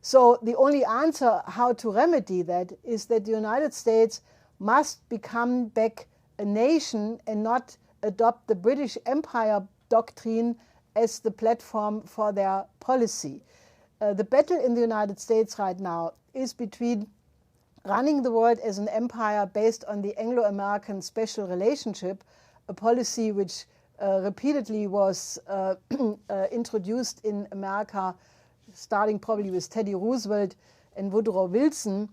So the only answer how to remedy that is that the United States must become back a nation and not adopt the British Empire doctrine as the platform for their policy. The battle in the United States right now is between running the world as an empire based on the Anglo-American special relationship, a policy which repeatedly was introduced in America, starting probably with Teddy Roosevelt and Woodrow Wilson.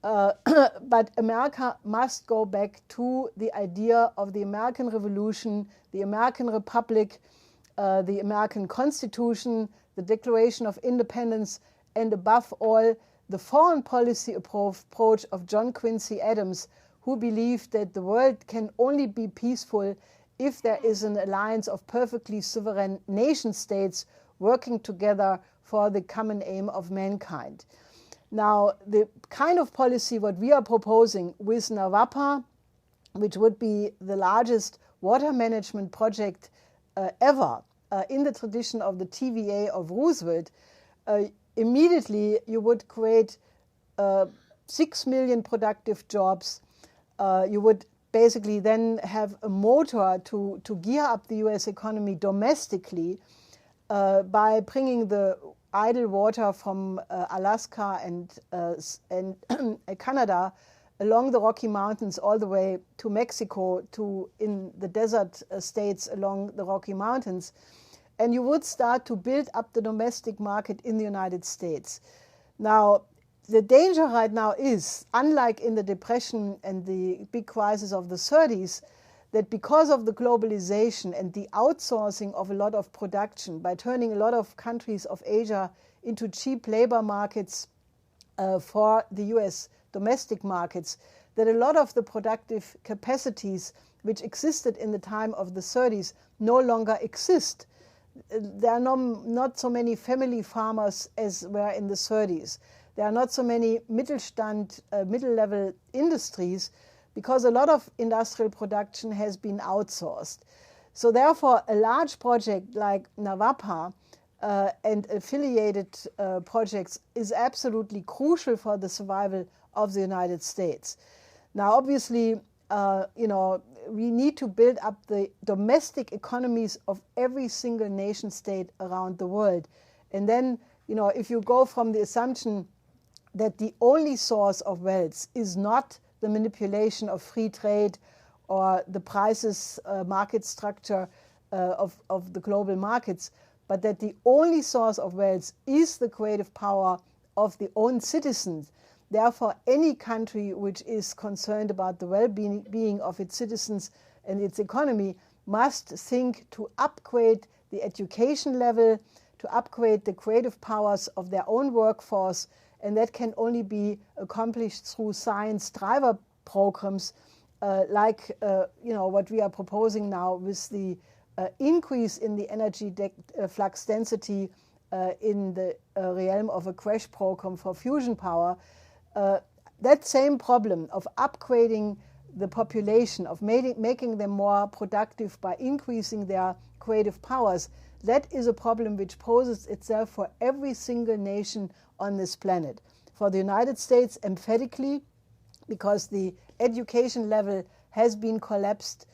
But America must go back to the idea of the American Revolution, the American Republic, the American Constitution, the Declaration of Independence, and above all, the foreign policy approach of John Quincy Adams, who believed that the world can only be peaceful if there is an alliance of perfectly sovereign nation states working together for the common aim of mankind. Now, the kind of policy what we are proposing with Navapa, which would be the largest water management project ever in the tradition of the TVA of Roosevelt, immediately you would create 6 million productive jobs. You would basically then have a motor to gear up the US economy domestically by bringing the idle water from Alaska and Canada along the Rocky Mountains all the way to Mexico, to in the desert states along the Rocky Mountains. And you would start to build up the domestic market in the United States. Now, the danger right now is, unlike in the Depression and the big crisis of the 30s, that because of the globalization and the outsourcing of a lot of production, by turning a lot of countries of Asia into cheap labor markets for the US domestic markets, that a lot of the productive capacities which existed in the time of the 30s no longer exist. There are not so many family farmers as were in the 30s. There are not so many Mittelstand, middle-level industries, because a lot of industrial production has been outsourced. So therefore, a large project like Navapa and affiliated projects is absolutely crucial for the survival of the United States. Now, obviously, we need to build up the domestic economies of every single nation state around the world. And then, if you go from the assumption that the only source of wealth is not the manipulation of free trade or the prices market structure of the global markets, but that the only source of wealth is the creative power of the own citizens. Therefore, any country which is concerned about the well-being of its citizens and its economy must think to upgrade the education level, to upgrade the creative powers of their own workforce, and that can only be accomplished through science driver programs like what we are proposing now with the increase in the energy flux density in the realm of a crash program for fusion power. That same problem of upgrading the population, of making them more productive by increasing their creative powers, that is a problem which poses itself for every single nation on this planet. For the United States, emphatically, because the education level has been collapsed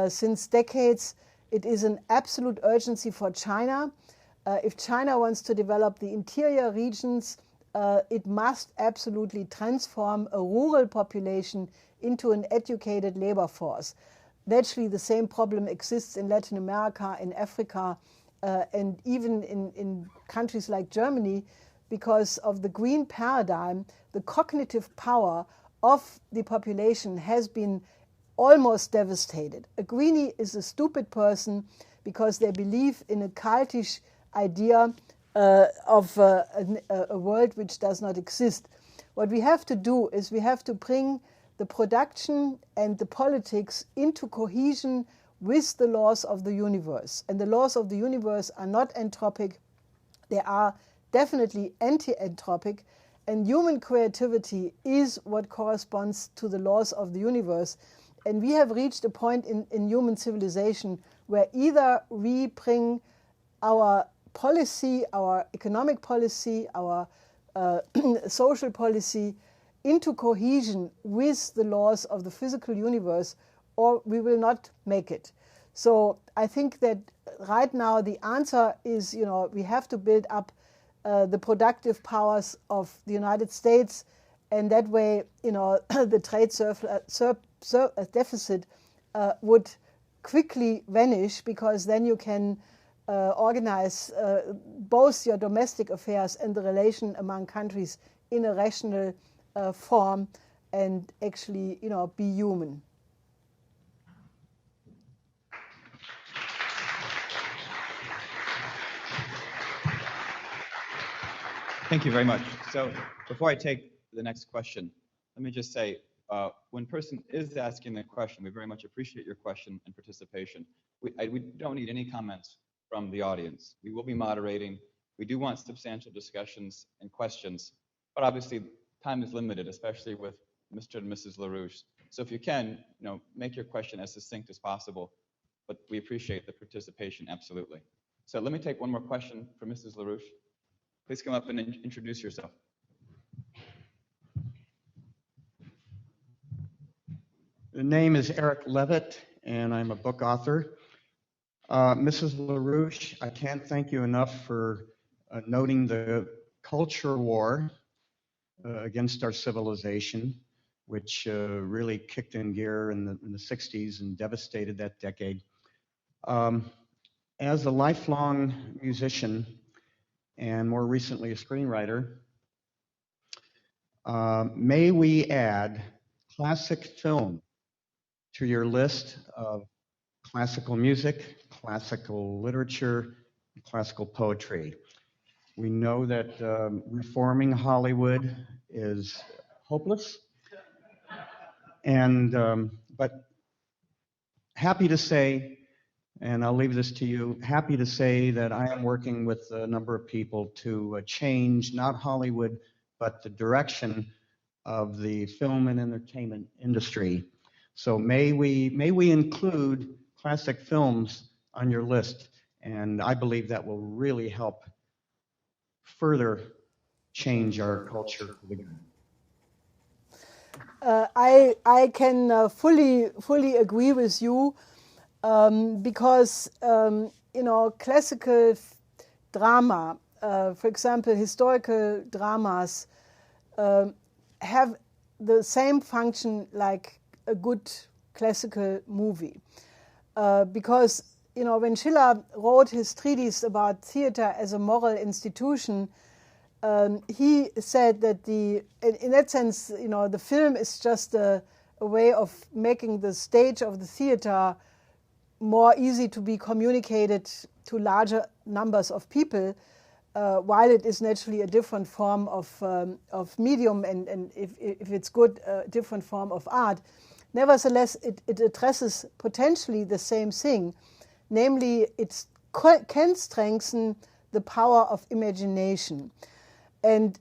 since decades. It is an absolute urgency for China. If China wants to develop the interior regions it must absolutely transform a rural population into an educated labor force. Naturally, the same problem exists in Latin America, in Africa, and even in countries like Germany. Because of the green paradigm, the cognitive power of the population has been almost devastated. A greenie is a stupid person because they believe in a cultish idea of a world which does not exist. What we have to do is we have to bring the production and the politics into cohesion with the laws of the universe. And the laws of the universe are not entropic, they are definitely anti-entropic, and human creativity is what corresponds to the laws of the universe. And we have reached a point in human civilization where either we bring our policy, our economic policy, our social policy into cohesion with the laws of the physical universe, or we will not make it. So I think that right now the answer is, we have to build up the productive powers of the United States, and that way, the trade deficit would quickly vanish, because then you can organize both your domestic affairs and the relation among countries in a rational form and actually, be human. Thank you very much. So before I take the next question, let me just say, when a person is asking the question, we very much appreciate your question and participation. We don't need any comments from the audience. We will be moderating. We do want substantial discussions and questions, but obviously time is limited, especially with Mr. and Mrs. LaRouche. So if you can, make your question as succinct as possible, but we appreciate the participation, absolutely. So let me take one more question from Mrs. LaRouche. Please come up and introduce yourself. The name is Eric Levitt, and I'm a book author. Mrs. LaRouche, I can't thank you enough for noting the culture war against our civilization, which really kicked in gear in the 60s and devastated that decade. As a lifelong musician, and more recently a screenwriter, may we add classic film to your list of classical music, classical literature, classical poetry. We know that reforming Hollywood is hopeless, and but happy to say, and I'll leave this to you, happy to say that I am working with a number of people to change not Hollywood, but the direction of the film and entertainment industry. So may we include classic films on your list, and I believe that will really help further change our culture for the good. I can fully agree with you. Because classical drama, for example, historical dramas, have the same function like a good classical movie. Because when Schiller wrote his treatise about theater as a moral institution, he said that in that sense, the film is just a way of making the stage of the theater more easy to be communicated to larger numbers of people, while it is naturally a different form of medium, and if it's good, a different form of art. Nevertheless, it addresses potentially the same thing, namely it can strengthen the power of imagination. And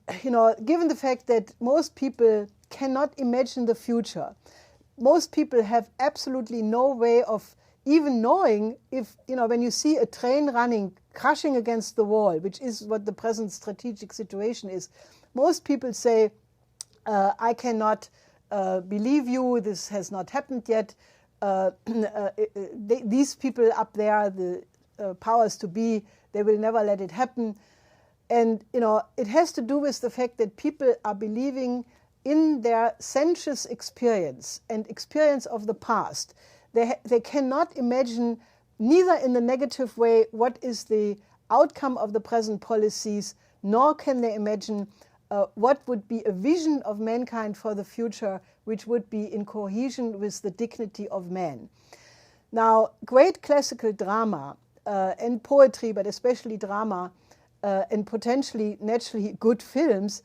given the fact that most people cannot imagine the future, most people have absolutely no way of even knowing if, when you see a train running, crashing against the wall, which is what the present strategic situation is, most people say, I cannot believe you, this has not happened yet. These people up there, the powers to be, they will never let it happen. And, it has to do with the fact that people are believing in their sensuous experience and experience of the past. They cannot imagine, neither in the negative way, what is the outcome of the present policies, nor can they imagine what would be a vision of mankind for the future, which would be in cohesion with the dignity of man. Now, great classical drama and poetry, but especially drama, and potentially, naturally, good films,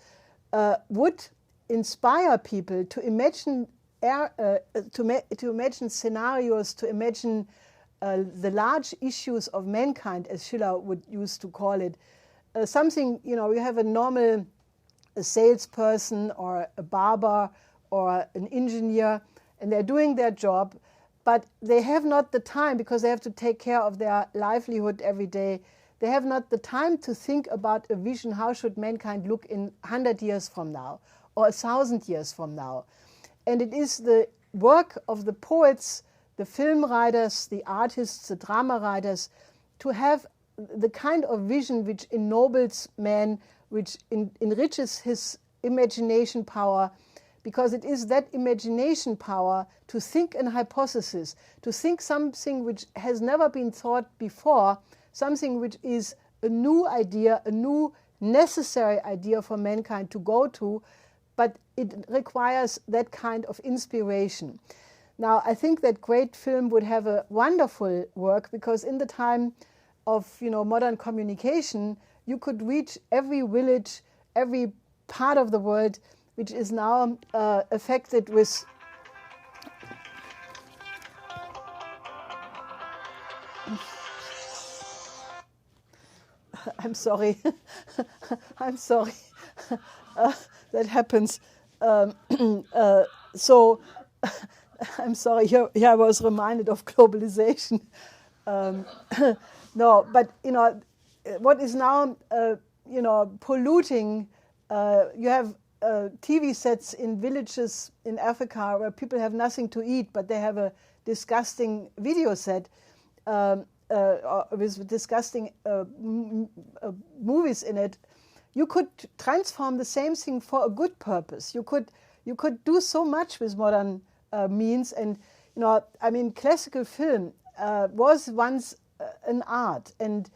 would inspire people to imagine to imagine scenarios, to imagine the large issues of mankind, as Schiller would used to call it. Something, you have a normal salesperson or a barber or an engineer, and they're doing their job, but they have not the time, because they have to take care of their livelihood every day. They have not the time to think about a vision, how should mankind look in 100 years from now or 1,000 years from now. And it is the work of the poets, the film writers, the artists, the drama writers, to have the kind of vision which ennobles man, which enriches his imagination power, because it is that imagination power to think an hypothesis, to think something which has never been thought before, something which is a new idea, a new necessary idea for mankind to go to, but it requires that kind of inspiration. Now, I think that great film would have a wonderful work, because in the time of modern communication, you could reach every village, every part of the world which is now affected with I'm sorry. I'm sorry. That happens. So I'm sorry. Here I was reminded of globalization. No, but what is now polluting? You have TV sets in villages in Africa where people have nothing to eat, but they have a disgusting video set. With disgusting movies in it. You could transform the same thing for a good purpose. You could do so much with modern means. And classical film was once an art. And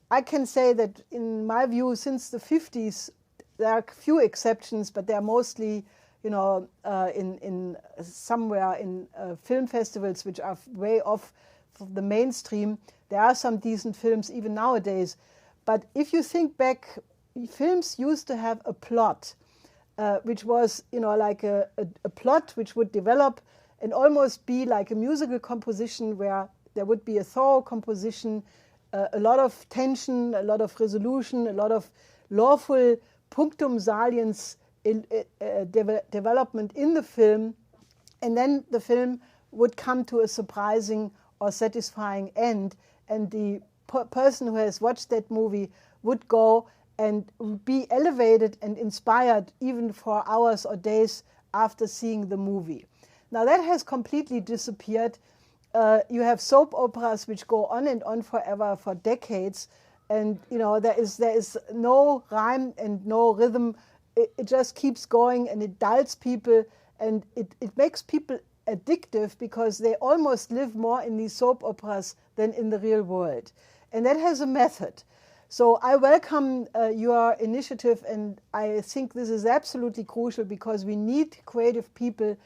I can say that in my view, since the 50s, there are few exceptions, but they are mostly in somewhere in film festivals which are way off the mainstream. There are some decent films even nowadays, but if you think back, films used to have a plot, which was like a plot which would develop and almost be like a musical composition, where there would be a thorough composition, a lot of tension, a lot of resolution, a lot of lawful punctum saliens development in the film, and then the film would come to a surprising or satisfying end, and the person who has watched that movie would go and be elevated and inspired even for hours or days after seeing the movie. Now that has completely disappeared. You have soap operas which go on and on forever, for decades, and there is no rhyme and no rhythm. It just keeps going, and it dulls people, and it makes people addictive, because they almost live more in these soap operas than in the real world. And that has a method. So I welcome your initiative, and I think this is absolutely crucial, because we need creative people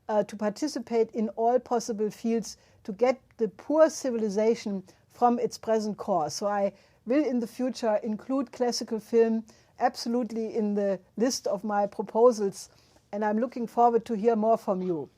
to participate in all possible fields to get the poor civilization from its present course. So I will in the future include classical film absolutely in the list of my proposals, and I'm looking forward to hear more from you.